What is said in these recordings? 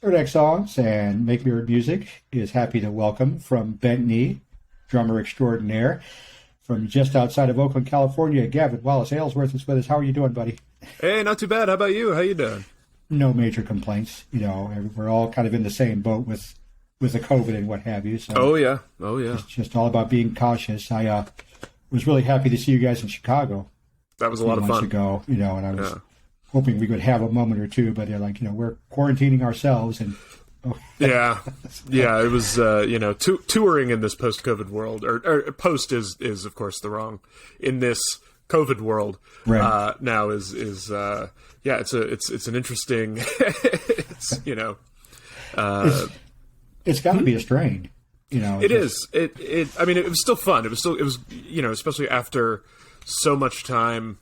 CirdecSongs and Make Me Heard Music is happy to welcome from Bent Knee, drummer extraordinaire, from just outside of Oakland, California, Gavin Wallace-Ailsworth is with us. How are you doing, buddy? Hey, not too bad. How about you? How you doing? No major complaints. You know, we're all kind of in the same boat with the COVID and what have you. So oh yeah. It's just all about being cautious. I was really happy to see you guys in Chicago. That was a lot of months fun. ago, and I was hoping we could have a moment or two, but they're like, we're quarantining ourselves and. Yeah. It was, touring in this post-COVID world, or post is of course the wrong, in this COVID world, right. Now is it's an interesting, it's got to be a strain, It is. I mean, it was still fun. It was, especially after so much time,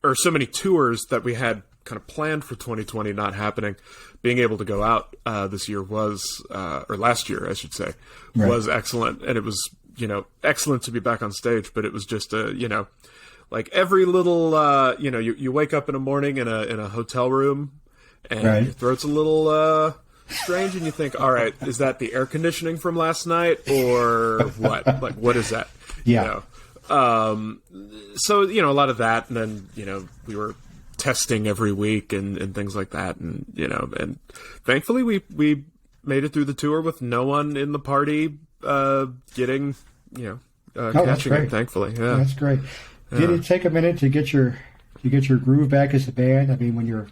or so many tours that we had kind of planned for 2020 not happening, being able to go out this year was, or last year, I should say, right. was excellent. And it was, excellent to be back on stage, but it was just, like every little, you wake up in a morning in a hotel room and right. your throat's a little strange and you think, all right, is that the air conditioning from last night or what? Like, what is that? Yeah. So, a lot of that. And then, we were testing every week and things like that. And, and thankfully we made it through the tour with no one in the party, getting, catching it, thankfully. Yeah. That's great. Did it take a minute to get your groove back as a band? I mean, when you're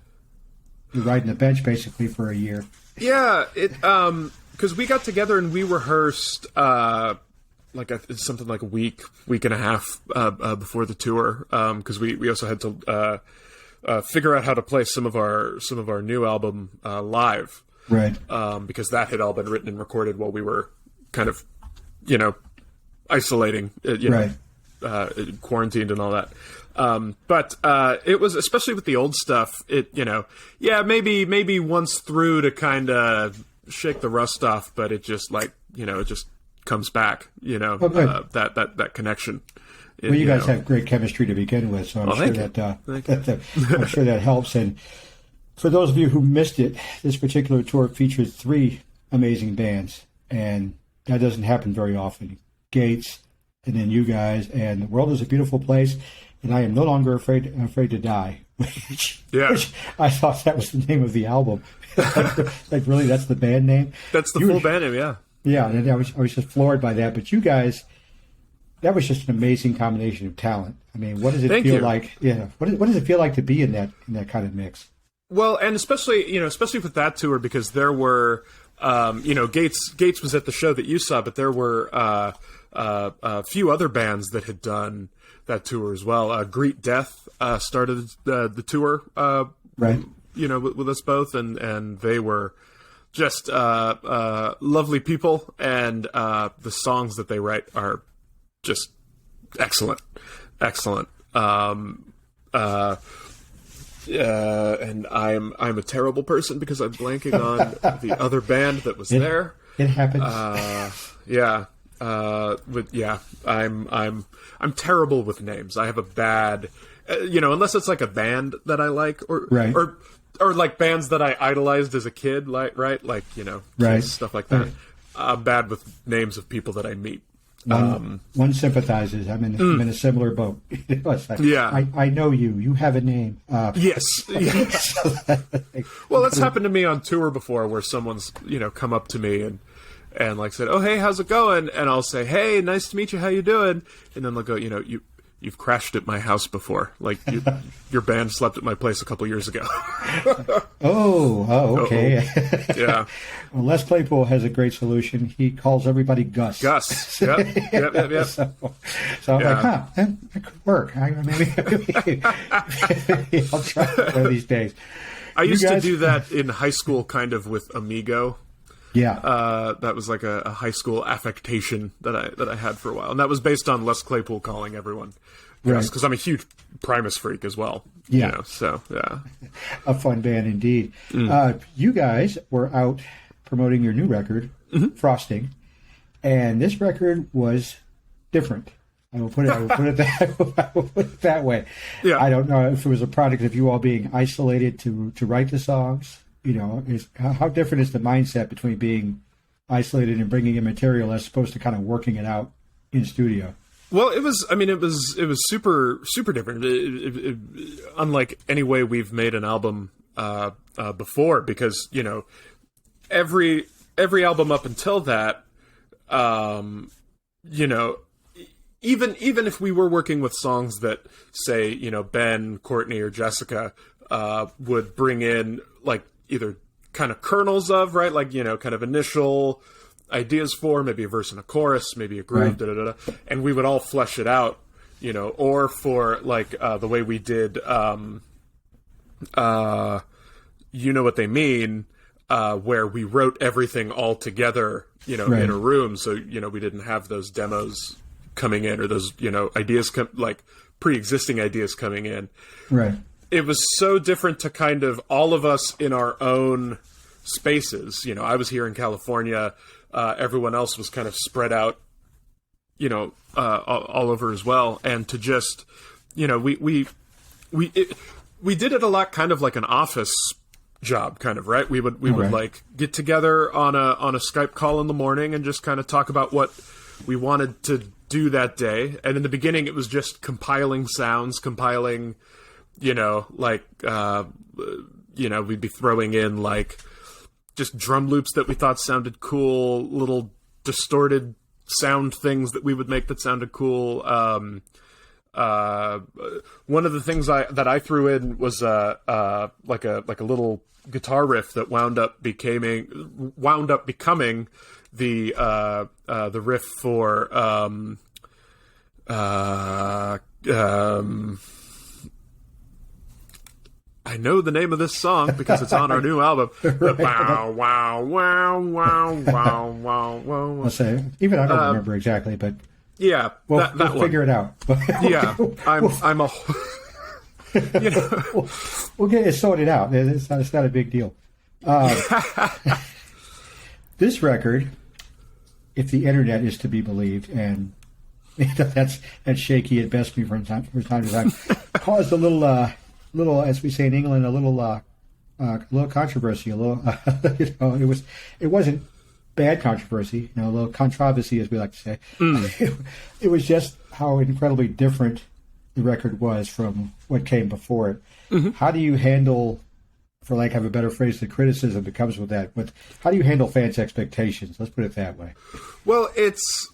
riding the bench basically for a year. Yeah. Cause we got together and we rehearsed, something like a week and a half before the tour, because we also had to figure out how to play some of our new album live, right? Because that had all been written and recorded while we were kind of isolating, right. Quarantined and all that. But it was, especially with the old stuff, maybe once through to kind of shake the rust off, but it just it just comes back, that connection. Well, you guys have great chemistry to begin with, so I'm sure that helps. And for those of you who missed it, this particular tour featured 3 amazing bands, and that doesn't happen very often. Gates, and then you guys, and The World is a Beautiful Place, and I Am No Longer Afraid to Die, which I thought that was the name of the album. Like, really, that's the band name? That's the full band name, yeah. Yeah, and I was just floored by that. But you guys, that was just an amazing combination of talent. I mean, what does it feel like? Yeah, what does it feel like to be in that kind of mix? Well, and especially with that tour, because there were, Gates was at the show that you saw, but there were a few other bands that had done that tour as well. Greet Death started the tour, right? With us both, and they were just lovely people, and the songs that they write are just excellent. And I'm a terrible person because I'm blanking on the other band that was there. It happens. I'm terrible with names. I have a bad, unless it's like a band that I like, or right. or like bands that I idolized as a kid, right? Right. Stuff like that. Right. I'm bad with names of people that I meet. One sympathizes. I'm in a similar boat. I know you. You have a name. Yes. Well, that's happened to me on tour before, where someone's come up to me and like said, "Oh, hey, how's it going?" And I'll say, "Hey, nice to meet you. How you doing?" And then they'll go, You've crashed at my house before. Like, your band slept at my place a couple years ago. Okay. Yeah. Well, Les Claypool has a great solution. He calls everybody Gus. Gus. Yep. So I'm like, that could work. Maybe I'll try it one of these days. I used to do that in high school, kind of with Amigo. Yeah. That was like a high school affectation that I had for a while. And that was based on Les Claypool calling everyone Gus, because I'm a huge Primus freak as well. Yeah. So, yeah. A fun band indeed. You guys were out promoting your new record, Frosting, and this record was different. I will put it that way. Yeah. I don't know if it was a product of you all being isolated to write the songs, is how different is the mindset between being isolated and bringing in material as opposed to kind of working it out in studio? Well, it was super, super different. Unlike any way we've made an album before, because, every album up until that, even if we were working with songs that, say, Ben, Courtney, or Jessica would bring in, like, either kind of kernels of, right, like, kind of initial ideas for, maybe a verse and a chorus, maybe a groove, right. And we would all flesh it out, or for, like, the way we did You Know What They Mean, where we wrote everything all together, right. in a room, so, we didn't have those demos coming in, or those, ideas, like, pre-existing ideas coming in. Right. It was so different to kind of all of us in our own spaces. I was here in California. Everyone else was kind of spread out, all over as well. And to just, we did it a lot kind of like an office job, kind of, right? We would like get together on a Skype call in the morning and just kind of talk about what we wanted to do that day. And in the beginning, it was just compiling sounds, we'd be throwing in, like, just drum loops that we thought sounded cool, little distorted sound things that we would make that sounded cool. One of the things that I threw in was like a little guitar riff that wound up becoming the riff for I know the name of this song because it's on our new album. Right. Wow, wow, wow, wow, wow, wow, wow. I'll say, even I don't remember exactly, but yeah, we'll figure it out. Yeah, I'm a, we'll get it sorted out. It's not a big deal. This record, if the internet is to be believed, and that's shaky at best from time to time, caused a little, as we say in England, a little controversy. It wasn't bad controversy, a little controversy, as we like to say. It was just how incredibly different the record was from what came before it. Mm-hmm. How do you handle, for lack of a better phrase, the criticism that comes with that? How do you handle fans' expectations? Let's put it that way. Well, it's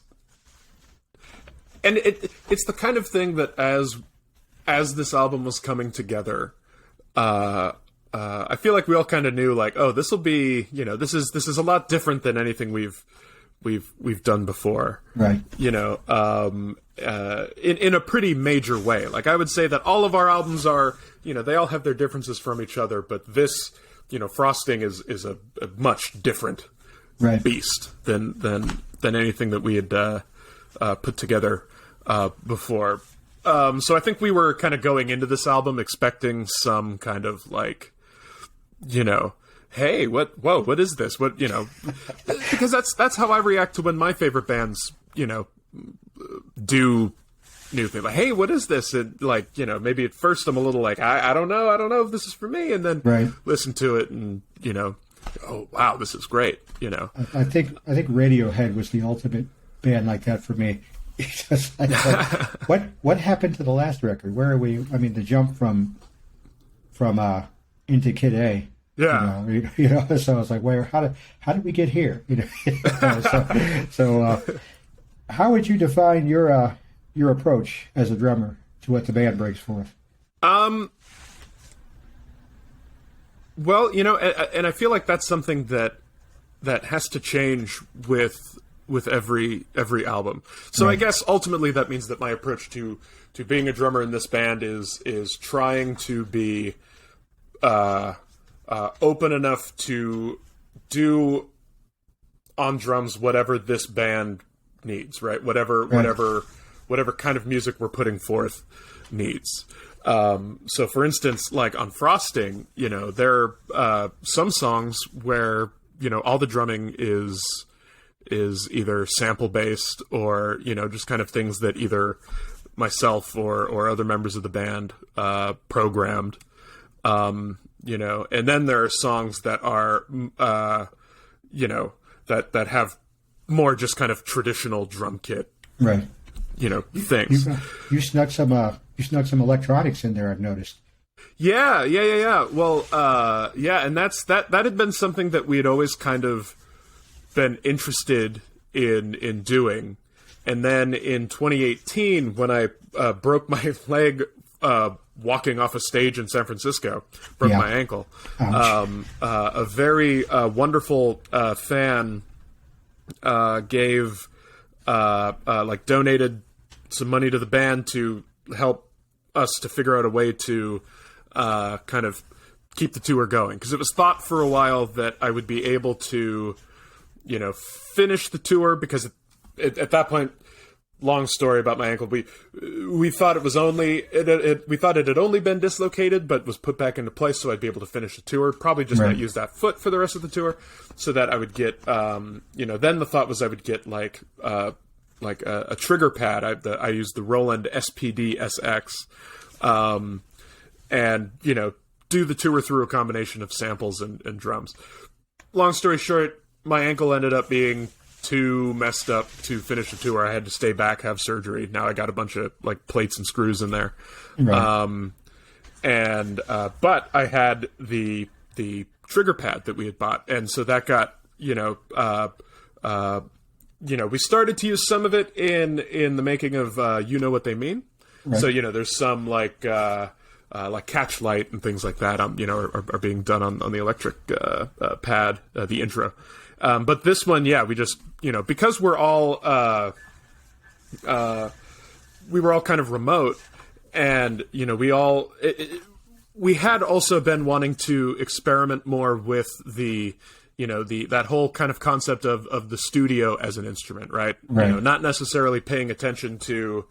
the kind of thing that as this album was coming together, I feel like we all kind of knew, like, oh, this will be, this is a lot different than anything we've done before, right? In a pretty major way. Like, I would say that all of our albums are, they all have their differences from each other, but this, Frosting is a much different beast than anything that we had put together before. So I think we were kind of going into this album expecting some kind of, like, hey, what is this? Because that's how I react to when my favorite bands, do new things. Like, hey, what is this? And, like, maybe at first I'm a little like, I don't know if this is for me, and then listen to it and, oh wow, this is great. I think Radiohead was the ultimate band like that for me. What happened to the last record? Where are we? I mean, the jump from into Kid A. Yeah. So I was like, where? How did we get here? So how would you define your approach as a drummer to what the band brings forth? Well, and I feel like that's something that has to change with every album. So I guess ultimately that means that my approach to being a drummer in this band is trying to be open enough to do on drums whatever this band needs, right? Whatever kind of music we're putting forth needs. So for instance, like on Frosting, there are some songs where, all the drumming is either sample based or, just kind of things that either myself or other members of the band programmed. you know, and then there are songs that are, you know, that have more just kind of traditional drum kit, right? You know, things. You snuck some electronics in there, I've noticed. Yeah. Well, and that had been something that we had always kind of been interested in doing. And then in 2018, when I broke my leg walking off a stage in San Francisco, broke my ankle, a very wonderful fan gave donated some money to the band to help us to figure out a way to kind of keep the tour going, because it was thought for a while that I would be able to, you know, finish the tour, because at that point, long story about my ankle, we thought it was only we thought it had only been dislocated but was put back into place, so I'd be able to finish the tour, probably just not use that foot for the rest of the tour, so that I would get you know, then the thought was I would get like a trigger pad. I used the Roland SPD SX, and, you know, do the tour through a combination of samples and drums. Long story short, my ankle ended up being too messed up to finish the tour. I had to stay back, have surgery. Now I got a bunch of like plates and screws in there. Right. But I had the trigger pad that we had bought, and so that got, you know, we started to use some of it in the making of You Know What They Mean. Right. So, you know, there's some like catch light and things like that, you know, are being done on the electric pad, the intro. But this one, we just, you know, because we're all we were all kind of remote, and, you know, we had also been wanting to experiment more with the, you know, that whole kind of concept of the studio as an instrument, right? You know, not necessarily paying attention to,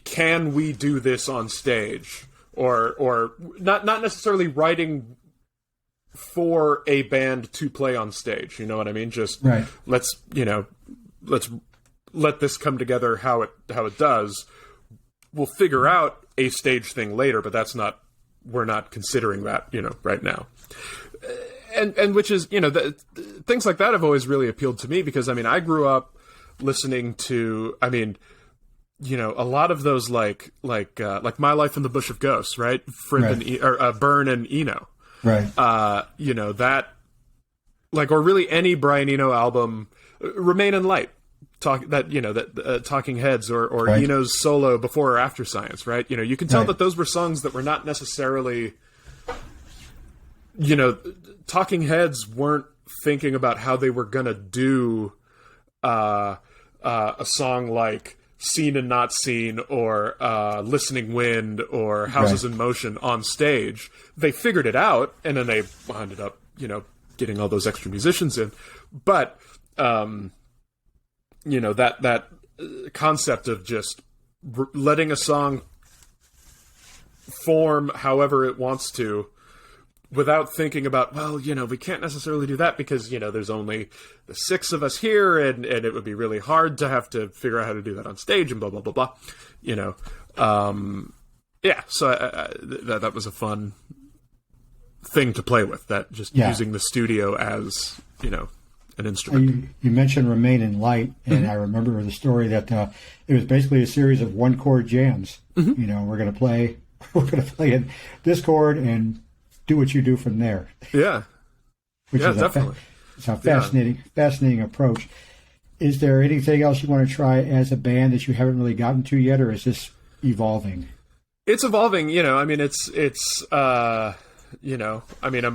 can we do this on stage, or not necessarily writing for a band to play on stage. You know what I mean? Just let's let this come together how it does. We'll figure out a stage thing later, but we're not considering that, you know, right now. And which is, you know, things like that have always really appealed to me, because, I mean, I grew up listening to, I mean, you know, a lot of those like My Life in the Bush of Ghosts, right? Burn and Eno. Right. You know, that, like, or really any Brian Eno album, Remain in Light, Talking Heads, or Eno's solo Before or After Science, right? You know, you can tell that those were songs that were not necessarily, you know, Talking Heads weren't thinking about how they were gonna do a song like Seen and Not Seen, or Listening Wind, or Houses in Motion on stage. They figured it out, and then they ended up, you know, getting all those extra musicians in. But you know, that concept of just letting a song form however it wants to, without thinking about, well, you know, we can't necessarily do that because, you know, there's only the 6 of us here, and it would be really hard to have to figure out how to do that on stage, and blah, blah, blah, blah, you know. So that was a fun thing to play with, that just using the studio as, you know, an instrument. You mentioned Remain in Light, and I remember the story that it was basically a series of one-chord jams. You know, we're going to play in this chord and do what you do from there. Yeah. Which is definitely. It's a fascinating approach. Is there anything else you want to try as a band that you haven't really gotten to yet, or is this evolving? It's evolving, you know. I mean, it's you know, I mean,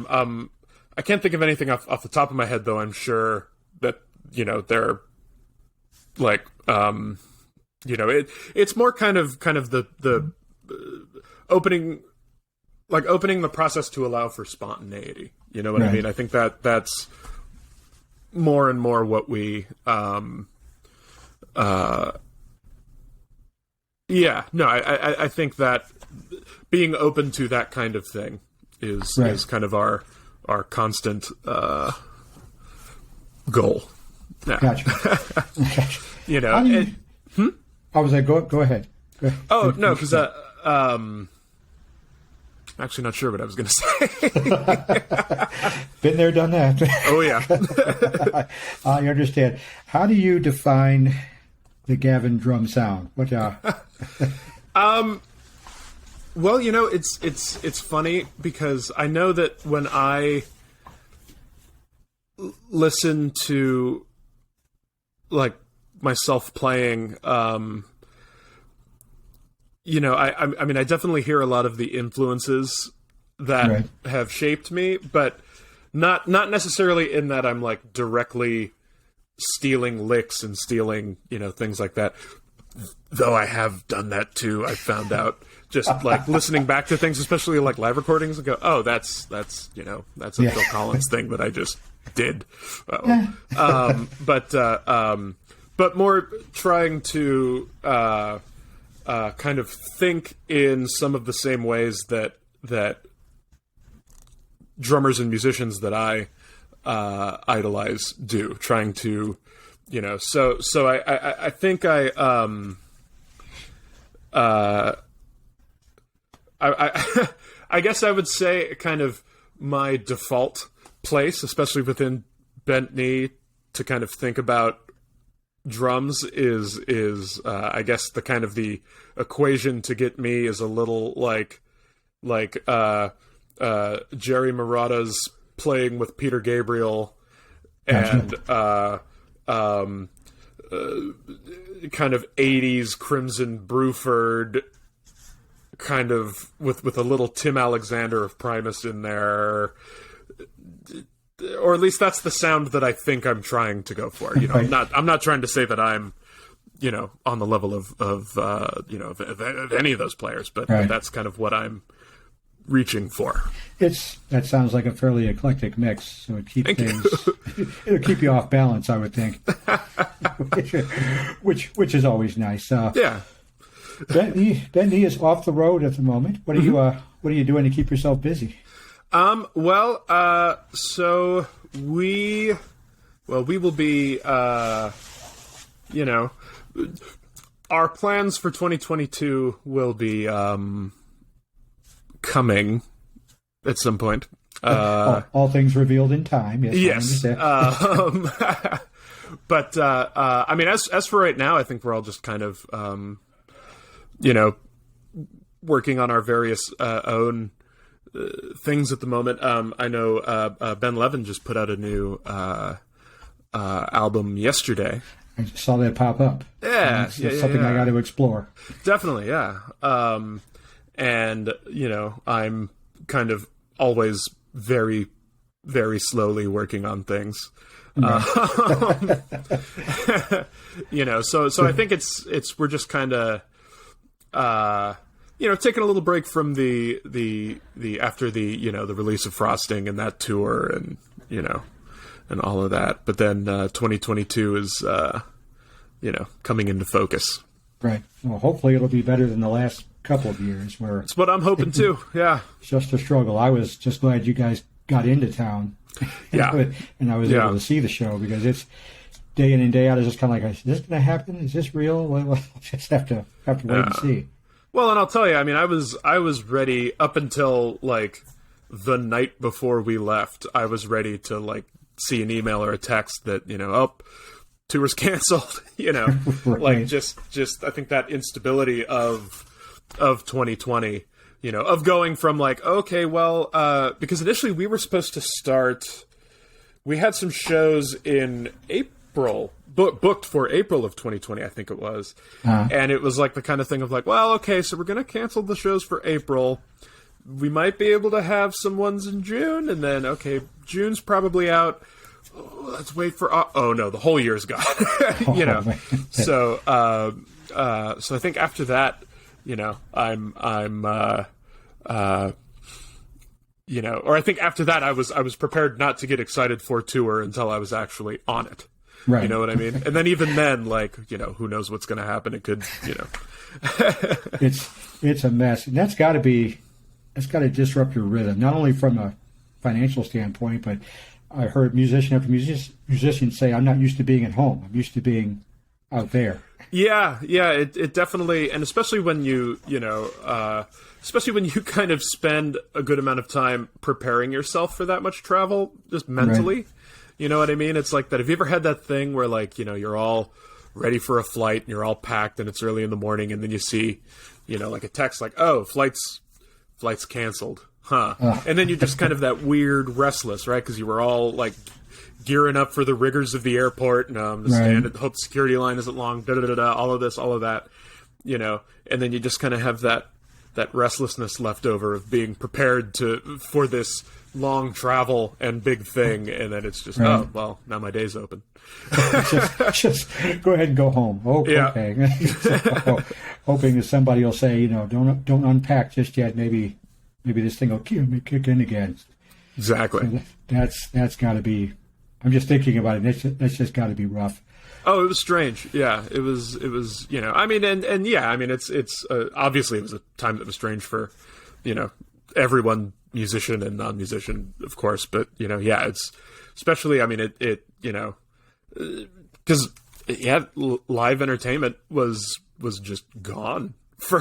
I can't think of anything off the top of my head, though. I'm sure that, you know, they're like, you know, it's more kind of the opening the process to allow for spontaneity. You know what I mean? I think that's more and more what we, I think that being open to that kind of thing is kind of our constant goal. Yeah. Gotcha. You know, I was like, go ahead. Oh no, because actually not sure what I was going to say. Been there, done that. Oh, yeah. I understand. How do you define the Gavin drum sound? What? Well, it's funny because I know that when I listen to like myself playing, I mean, I definitely hear a lot of the influences that have shaped me, but not necessarily in that I'm like directly stealing licks and stealing, things like that. Though I have done that too. I found out just like listening back to things, especially like live recordings, and go, oh, that's a Phil Collins thing that I just did. But more trying to kind of think in some of the same ways that drummers and musicians that I idolize do, trying to, so I think I guess I would say kind of my default place, especially within Bent Knee, to kind of think about drums is I guess the kind of the equation to get me is a little like Jerry Marotta's playing with Peter Gabriel and kind of 80s Crimson Bruford, kind of with a little Tim Alexander of Primus in there, or at least that's the sound that I think I'm trying to go for. I'm not trying to say that I'm on the level of any of those players, but that's kind of what I'm reaching for. That sounds like a fairly eclectic mix, so it keeps it'll keep you off balance, I would think. which is always nice. Yeah. Bent Knee is off the road at the moment. What are you doing to keep yourself busy? So we will be our plans for 2022 will be coming at some point. All things revealed in time. Yes. But I mean, as for right now, I think we're all just kind of working on our various own things at the moment. I know Ben Levin just put out a new album yesterday. I saw that pop up. Yeah, it's something I got to explore. Definitely, yeah. And I'm kind of always very, very slowly working on things. So I think we're just kind of taking a little break from the after the the release of Frosting and that tour and and all of that. But then 2022 is coming into focus. Right. Well, hopefully it'll be better than the last couple of years where it's what I'm hoping too. Yeah. It's just a struggle. I was just glad you guys got into town. And I was able to see the show, because it's day in and day out. It's just kind of like, is this going to happen? Is this real? Well, just have to wait and see. Well, and I'll tell you, I mean, I was ready up until like the night before we left. I was ready to like see an email or a text that tour's canceled. Right. Like just I think that instability of 2020. Of going from like, okay, well, because initially we were supposed to start, we had some shows in April, booked for April of 2020, I think it was. And it was like the kind of thing of like, well, okay, so we're going to cancel the shows for April. We might be able to have some ones in June, and then, okay, June's probably out. Oh, let's wait for, oh no, the whole year's gone. So I think after that, I'm or I think after that I was prepared not to get excited for tour until I was actually on it. Right. You know what I mean? And then even then, like, who knows what's going to happen? It could, It's a mess. And that's got to disrupt your rhythm, not only from a financial standpoint, but I heard musician after musician say, I'm not used to being at home. I'm used to being out there. Yeah, it definitely, and especially when you especially when you kind of spend a good amount of time preparing yourself for that much travel, just mentally. Right. You know what I mean? It's like that. Have you ever had that thing where, like, you know, you're all ready for a flight and you're all packed and it's early in the morning, and then you see, you know, like a text like, oh, flight's canceled. Huh. And then you're just kind of that weird restless, right? Because you were all like gearing up for the rigors of the airport, and the stand at the hope security line isn't long, all of this, all of that, you know, and then you just kind of have that restlessness left over of being prepared for this long travel and big thing, and then it's just oh well, now my day's open. just go ahead and go home. Oh, yeah. Okay. So, hoping that somebody will say, you know, don't unpack just yet. Maybe this thing will kick in again. Exactly. So that's got to be. I'm just thinking about it. That's just got to be rough. Oh, it was strange. Yeah, it was. You know, I mean, and yeah, I mean, it's obviously it was a time that was strange for, you know, everyone, musician and non-musician, of course. But you know, yeah, it's especially. I mean, it you know, because live entertainment was just gone for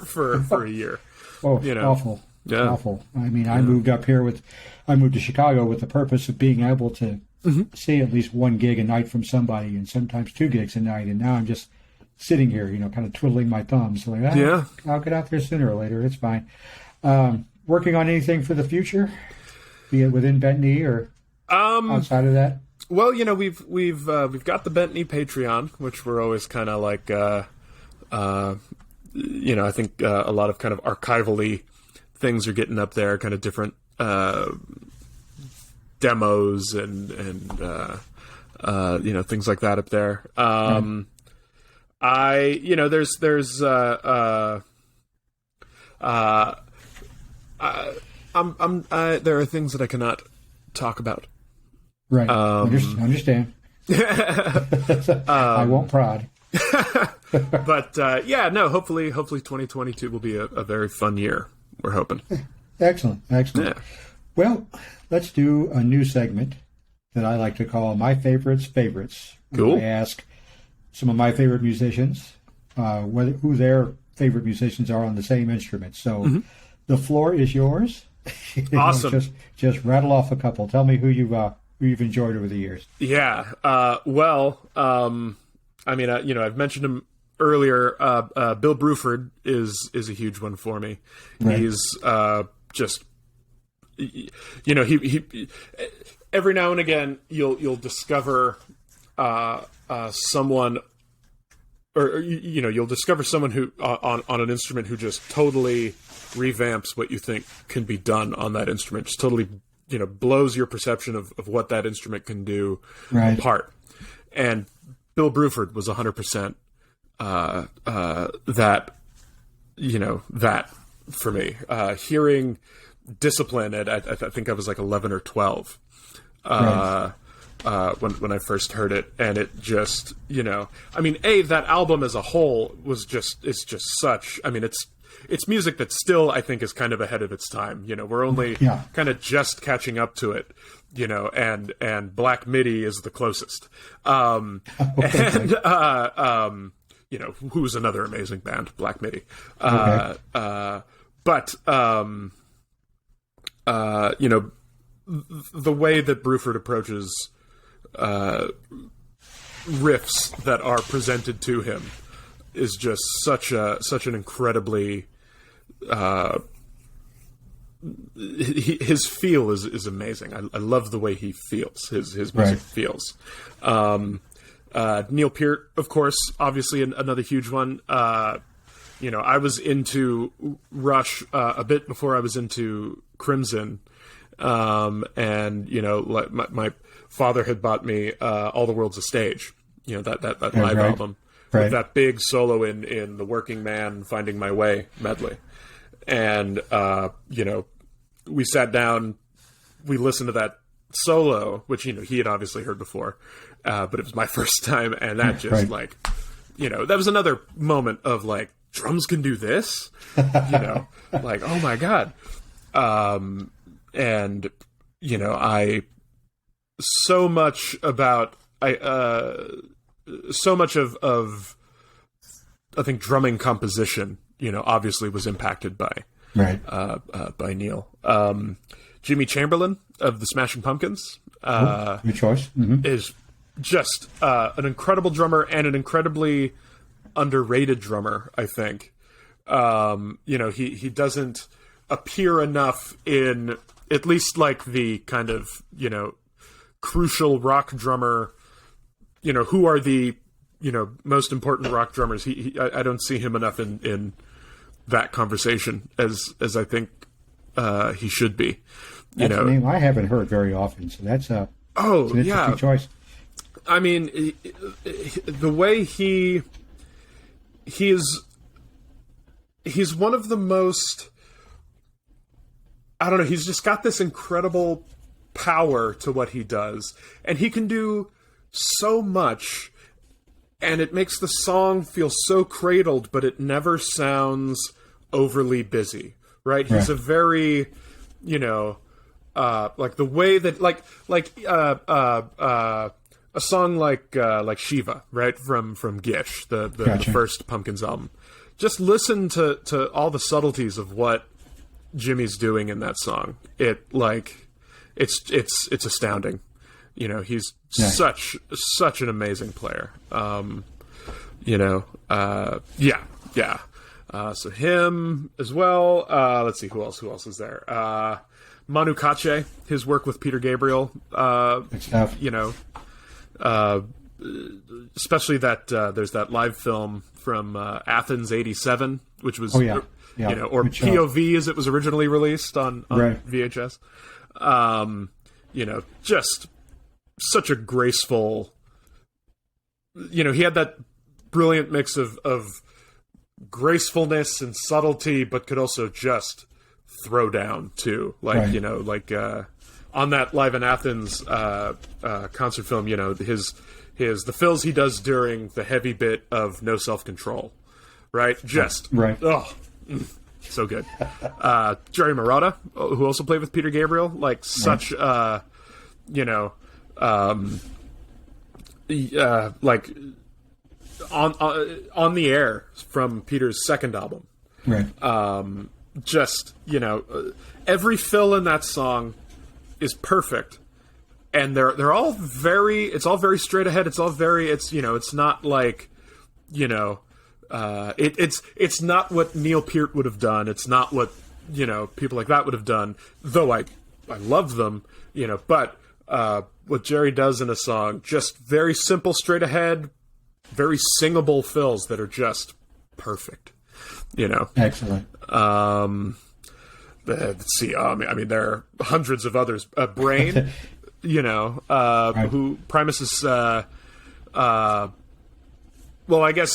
for a year. Oh, you know, awful. Yeah. Awful. I mean, I moved to Chicago with the purpose of being able to see at least one gig a night from somebody, and sometimes 2 gigs a night. And now I'm just sitting here, you know, kind of twiddling my thumbs. Like, I'll get out there sooner or later. It's fine. Working on anything for the future, be it within Bent Knee or outside of that? Well, you know, we've got the Bent Knee Patreon, which we're always kind of like, you know, I think a lot of kind of archivally things are getting up there, kind of different demos and you know, things like that up there. You know, there's there are things that I cannot talk about. Right. Understand. I won't prod. But yeah, no. Hopefully, 2022 will be a very fun year. We're hoping. Excellent. Yeah. Well, let's do a new segment that I like to call My Favorites. Cool. I ask some of my favorite musicians who their favorite musicians are on the same instrument. So the floor is yours. Awesome. Just rattle off a couple. Tell me who you've enjoyed over the years. Yeah. Well, I mean, you know, I've mentioned him earlier. Bill Bruford is a huge one for me. Right. He's just, you know, he every now and again you'll discover someone, or you know, you'll discover someone who on an instrument who just totally revamps what you think can be done on that instrument. Just totally, you know, blows your perception of what that instrument can do apart. And Bill Bruford was 100% that, you know, that for me. Hearing Discipline at I think I was like 11 or 12 when I first heard it, and it just, you know, I mean, that album as a whole it's just such, I mean, it's music that still I think is kind of ahead of its time. You know, we're only kind of just catching up to it, you know, and Black Midi is the closest. And you know, who's another amazing band, Black Midi. But you know, the way that Bruford approaches riffs that are presented to him is just such an incredibly his feel is amazing. I love the way he feels. His music feels. Neil Peart, of course, obviously another huge one. You know, I was into Rush a bit before I was into Crimson, and you know, like my father had bought me All the World's a Stage. You know, that live album with that big solo in the Working Man Finding My Way medley, and you know, we sat down, we listened to that solo, which, you know, he had obviously heard before, but it was my first time, and that just like, you know, that was another moment of like, drums can do this, you know, like, oh my God. And, you know, so much of I think drumming composition, obviously was impacted by right. By Neil. Jimmy Chamberlain of the Smashing Pumpkins good choice. is just an incredible drummer and an incredibly underrated drummer, I think. He doesn't appear enough in at least like the kind of, crucial rock drummer, who are the, most important rock drummers. I don't see him enough in that conversation as I think he should be. That's a name I haven't heard very often, so that's an interesting choice. I mean, the way he's one of the most, I don't know, he's just got this incredible power to what he does, and he can do so much, and it makes the song feel so cradled, but it never sounds overly busy, right? He's a very, like the way that, a song like Shiva, right, from Gish, the first Pumpkins album. Just listen to all the subtleties of what Jimmy's doing in that song. It's astounding. He's such an amazing player. So him as well. Let's see who else is there. Manu Katché, his work with Peter Gabriel. Especially that there's that live film from Athens '87, which was or POV as it was originally released on VHS. Just such a graceful. He had that brilliant mix of gracefulness and subtlety, but could also just throw down too. On that Live in Athens concert film, the fills he does during the heavy bit of No Self Control, right? So good. Jerry Marotta, who also played with Peter Gabriel, such on the air from Peter's second album, right? Every fill in that song is perfect, and they're all very. It's all very straight ahead. It's all very. It's not like it's not what Neil Peart would have done. It's not what people like that would have done. Though I love them, but what Jerry does in a song, just very simple, straight ahead, very singable fills that are just perfect. Excellent. Let's see. I mean, there are hundreds of others. Brain, who Primus is. I guess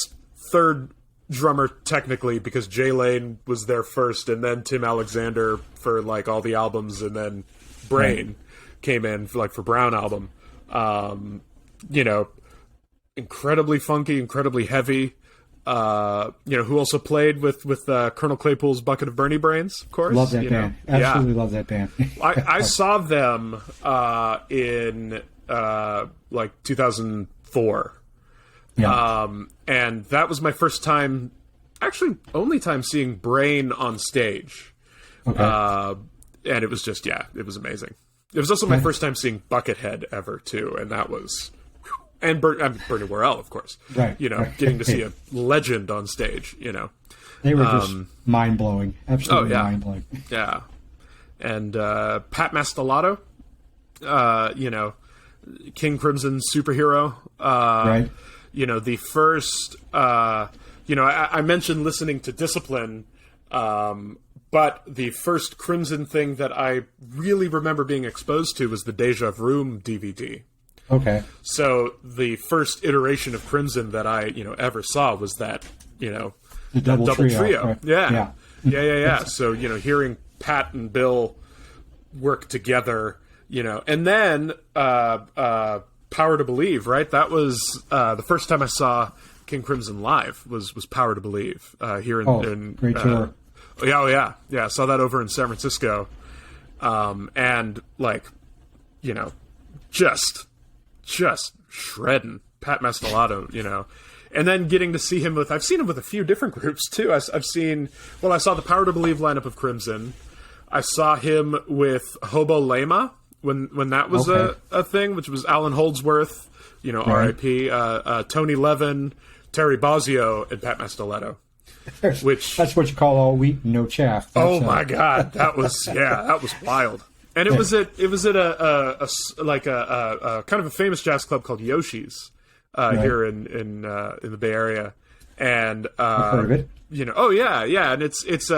third drummer technically, because Jay Lane was there first, and then Tim Alexander for all the albums, and then Brain came in for Brown album. Incredibly funky, incredibly heavy. Who also played with Colonel Claypool's Bucket of Bernie Brains, of course. Love that band. Absolutely love that band. I saw them in 2004. Yeah. And that was my first time, actually only time, seeing Brain on stage. Okay. And it was just, it was amazing. It was also my first time seeing Buckethead ever, too, and that was... And Bernie Worrell, of course. Right. Getting to see a legend on stage, They were just mind-blowing. Absolutely mind-blowing. Yeah. And Pat Mastelotto, King Crimson superhero. Right. The first... I mentioned listening to Discipline, but the first Crimson thing that I really remember being exposed to was the Deja Vroom DVD. Okay. So the first iteration of Crimson that I, ever saw was that, the double trio. Right. Yeah. So, hearing Pat and Bill work together, and then Power to Believe, right? That was the first time I saw King Crimson live was Power to Believe here in great tour. Yeah. I saw that over in San Francisco. And just shredding Pat Mastelotto, and then getting to see him with, I've seen him with a few different groups too. I saw the Power to Believe lineup of Crimson. I saw him with Hobo Lema when that was a thing, which was Alan Holdsworth, R.I.P., Tony Levin, Terry Bozzio, and Pat Mastoletto. That's what you call all wheat and no chaff. My God, that was wild. And it was at a kind of a famous jazz club called Yoshi's here in the Bay Area, and I've heard of it. And it's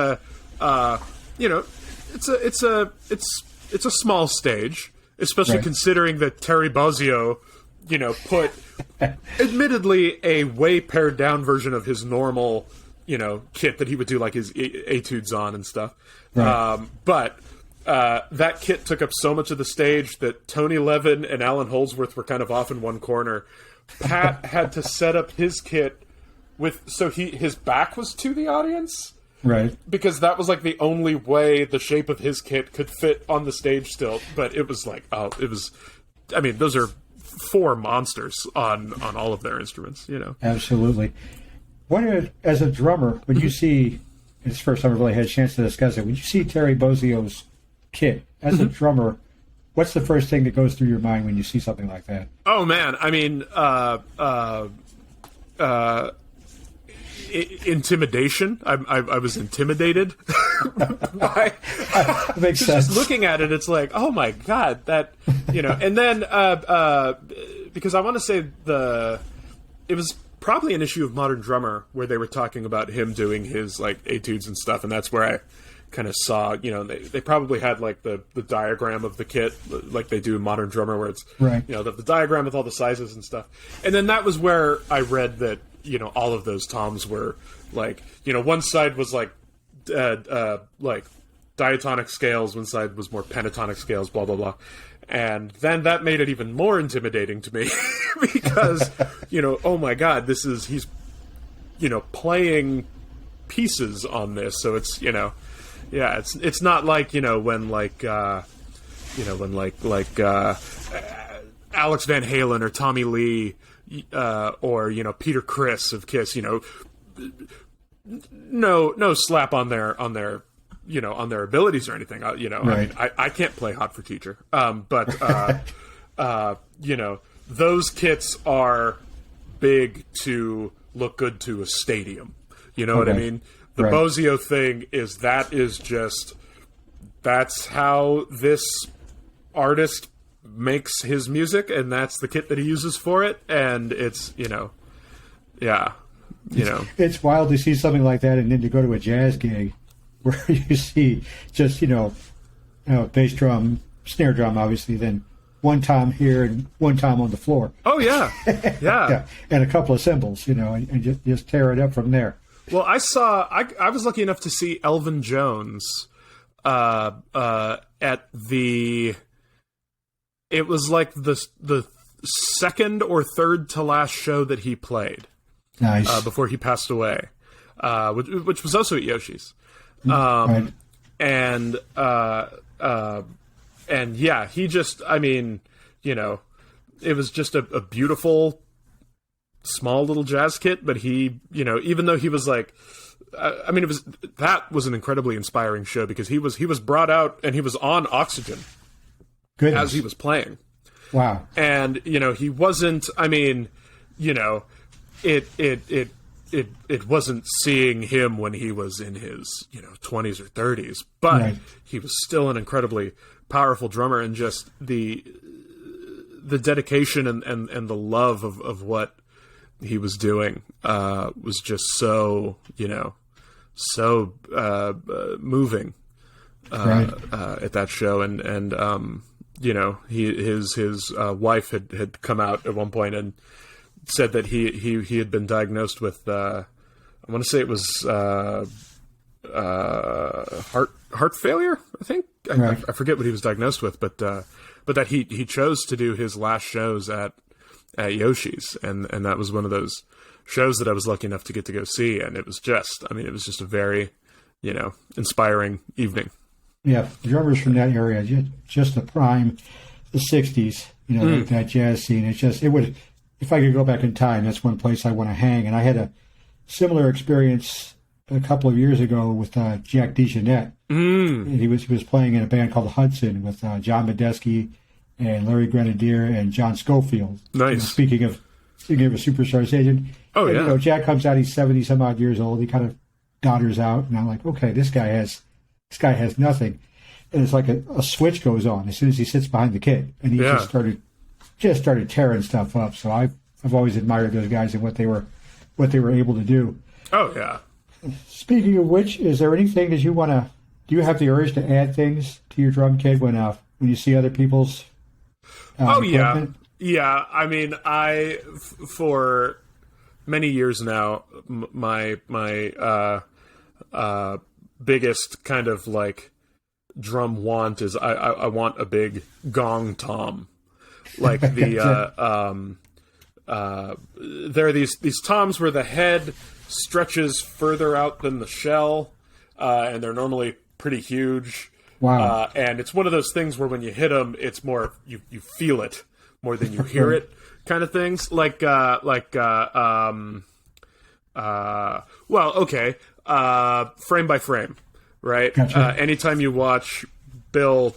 a small stage, especially considering that Terry Bozzio, put admittedly a way pared down version of his normal kit that he would do like his etudes on and stuff, but. That kit took up so much of the stage that Tony Levin and Alan Holdsworth were kind of off in one corner. Pat had to set up his kit his back was to the audience, right? Because that was like the only way the shape of his kit could fit on the stage still. But it was like, those are four monsters on all of their instruments, Absolutely. As a drummer, when you see, it's the first time I really had a chance to discuss it. When you see Terry Bozzio's kit as a drummer, what's the first thing that goes through your mind when you see something like that? Oh man, intimidation. I was intimidated by makes sense. Just looking at it, it's like, oh my God, that and then because I want to say it was probably an issue of Modern Drummer where they were talking about him doing his like etudes and stuff, and that's where I kind of saw, they probably had like the diagram of the kit like they do in Modern Drummer, where it's the diagram with all the sizes and stuff. And then that was where I read that all of those toms were like, one side was like diatonic scales, one side was more pentatonic scales, blah blah blah. And then that made it even more intimidating to me because oh my God, he's playing pieces on this, so it's it's not like when Alex Van Halen or Tommy Lee or Peter Criss of Kiss, no slap on their on their abilities or anything. I can't play Hot for Teacher, but those kits are big to look good to a stadium. You know what I mean? The Bozzio thing that's how this artist makes his music, and that's the kit that he uses for it, and it's it's wild to see something like that, and then to go to a jazz gig where you see just bass drum, snare drum, obviously, then one tom here and one tom on the floor. Oh yeah, yeah, and a couple of cymbals, and just tear it up from there. Well, I was lucky enough to see Elvin Jones at it was like the second or third to last show that he played. Nice. Before he passed away, which was also at Yoshi's. And yeah, he just, it was just a beautiful, small little jazz kit, but he, even though he was like, that was an incredibly inspiring show because he was brought out and he was on oxygen. Goodness. As he was playing. Wow. And, he wasn't, it wasn't seeing him when he was in his, 20s or 30s, but he was still an incredibly powerful drummer, and just the dedication and the love of what he was doing was just so, moving at that show. And his wife had come out at one point and said that he had been diagnosed with I want to say it was heart failure, I think. I forget what he was diagnosed with, but that he chose to do his last shows at Yoshi's, and that was one of those shows that I was lucky enough to get to go see, and it was just a very inspiring evening. Yeah, drummers from that area, just the prime, the 60s, that jazz scene. It if I could go back in time, that's one place I want to hang. And I had a similar experience a couple of years ago with Jack DeJohnette. He was playing in a band called the Hudson with John Medeski and Larry Grenadier and John Schofield. Nice. Speaking of a superstar agent. Oh, yeah. You know, Jack comes out, he's 70 some odd years old. He kind of dodders out, and I'm like, okay, this guy has nothing. And it's like a switch goes on as soon as he sits behind the kit, and he just started tearing stuff up. So I've always admired those guys and what they were able to do. Oh yeah. Speaking of which, is there anything that you want to? Do you have the urge to add things to your drum kit when you see other people's? Equipment? Yeah. I mean, for many years now, my biggest kind of like drum want is I want a big gong tom, like the there are these toms where the head stretches further out than the shell, and they're normally pretty huge. Wow! And it's one of those things where when you hit them, it's more you feel it more than you hear it, kind of things. Frame by frame, right? Gotcha. Anytime you watch Bill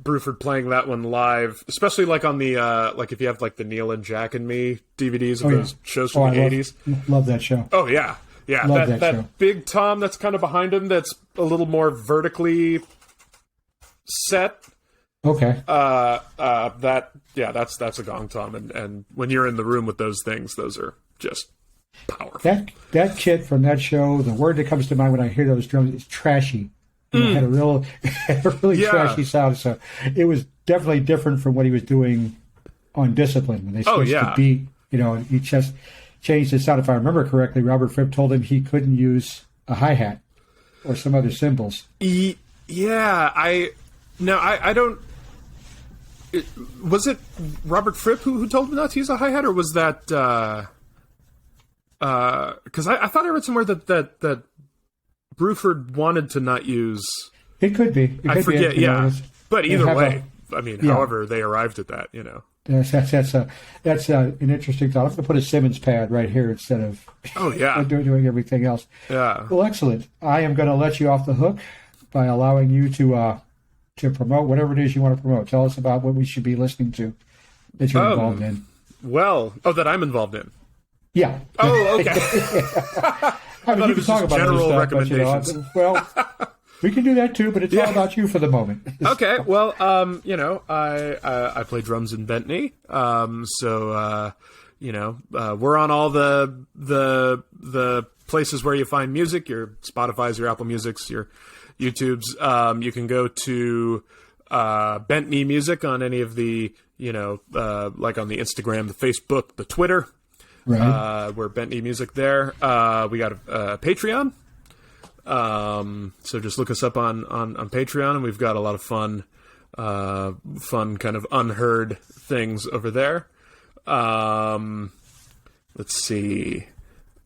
Bruford playing that one live, especially like on the like if you have like the Neil and Jack and Me DVDs of those shows from the 80s. Love that show. Oh yeah. Yeah, that show. Big tom that's kind of behind him that's a little more vertically set. Okay. That's a gong tom, and when you're in the room with those things, those are just powerful. That kit from that show, the word that comes to mind when I hear those drums is trashy. It had a really trashy sound. So it was definitely different from what he was doing on Discipline when they switched the beat. You know, and he just changed the sound. If I remember correctly, Robert Fripp told him he couldn't use a hi-hat or some other cymbals. I don't. Was it Robert Fripp who told him not to use a hi-hat, or was that? Because I thought I read somewhere that Bruford wanted to not use. It could be. I forget. But either way, however they arrived at that, That's an interesting thought. I'm going to put a Simmons pad right here instead of doing everything else. Yeah. Well, excellent. I am going to let you off the hook by allowing you to promote whatever it is you want to promote. Tell us about what we should be listening to that you're involved in. Well, that I'm involved in. Yeah. Oh, okay. I mean, you can talk about general stuff, recommendations. Well, we can do that too, but it's all about you for the moment. Okay. Well, I play drums in Bentley. We're on all the places where you find music, your Spotify's, your Apple Music's, your YouTube's. You can go to Bentley Music on any of the, like on the Instagram, the Facebook, the Twitter. Right. We're Bentley Music there. We got a Patreon. So just look us up on Patreon, and we've got a lot of fun kind of unheard things over there. Let's see.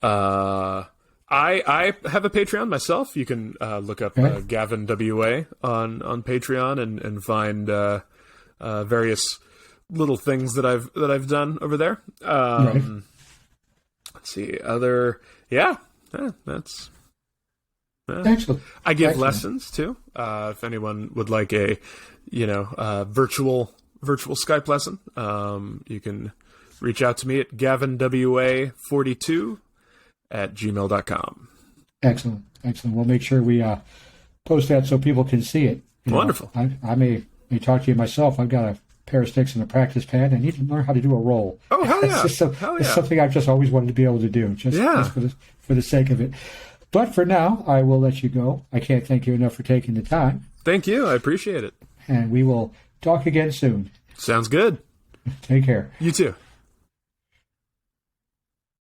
I have a Patreon myself. You can look up Gavin WA on Patreon and find various little things that I've done over there. Let's see. That's. Excellent. I give lessons too. If anyone would like a virtual Skype lesson, you can reach out to me at gavinwa42@gmail.com. Excellent. We'll make sure we post that so people can see it. Wonderful. I may talk to you myself. I've got a pair of sticks and a practice pad. I need to learn how to do a roll. Oh, hell yeah. It's something I've just always wanted to be able to do, just for the sake of it. But for now, I will let you go. I can't thank you enough for taking the time. Thank you. I appreciate it. And we will talk again soon. Sounds good. Take care. You too.